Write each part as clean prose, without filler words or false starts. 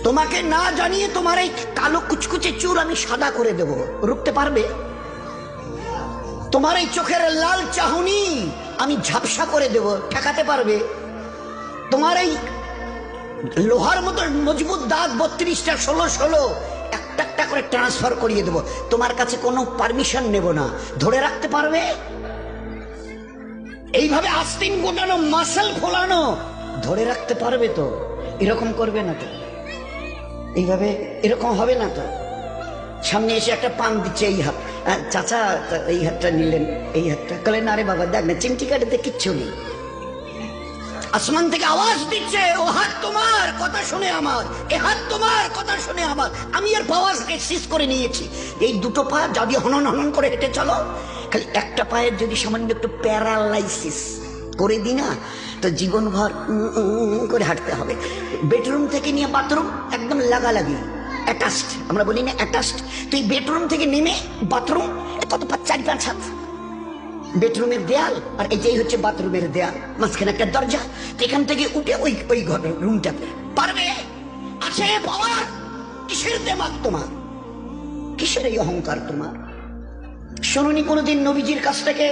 তোমাকে না জানিয়ে তোমার এই কালো কুচকুচে চুল আমি সাদা করে দেব, রুখতে পারবে? তোমার এই চোখের লাল চাহনি আমি ঝাপসা করে দেব, ঠেকাতে পারবে? তোমার এই লোহার মতো মজবুত দাঁত 32টা 16 একটা একটা করে ট্রান্সফার করিয়ে দেব, তোমার কাছে কোনো পারমিশন নেব না, ধরে রাখতে পারবে? এইভাবে আস্তিন গোটানো মাসল ফোলানো ধরে রাখতে পারবে তো? এরকম করবে না তো? এইভাবে এরকম হবে না তো? সামনে এসে একটা পান দিচ্ছে, এই হাত, চাচা এই হাতটা নিলেন, এই হাতটা কলে না রে বাবা দেখ না চিমটি কাটিতে কিচ্ছু নেই। আসমান থেকে আওয়াজ দিচ্ছে, ও হাত তোমার কথা শুনে আমার, এ হাত তোমার কথা শুনে আমার। আমি এর পাওয়ার সিজ করে নিয়েছি। এই দুটো পা যদি হনন হনন করে হেঁটে চলো, খালি একটা পায়ের যদি সামান্য একটু প্যারালাইসিস করে দিই না, তো জীবনভর করে হাঁটতে হবে। বেডরুম থেকে নিয়ে বাথরুম একদম লাগালাগি, অ্যাটাচড, আমরা বলি না অ্যাটাচড। তুই বেডরুম থেকে নেমে বাথরুম কত 4-5 হাত, বেডরুমের দেয়াল আর এটাই হচ্ছে বাথরুমের দেয়াল, মাঝখানে একটা দরজা। এখান থেকে উঠে ওই ওই ঘরের রুমটাতে পারবে? আছে পাওয়ার? কিসের দেমাগ তোমার? কিসের এই অহংকার তোমার? শুনুনি কোনোদিন নবীজির কাছ থেকে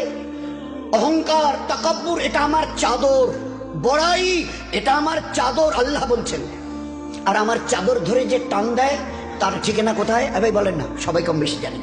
অহংকার, তাকাব্বুর এটা আমার চাদর, বড়াই এটা আমার চাদর, আল্লাহ বলছেন। আর আমার চাদর ধরে যে টান দেয় তার ঠিকানা কোথায়? ভাই বলেন না, সবাই কম বেশি জানে।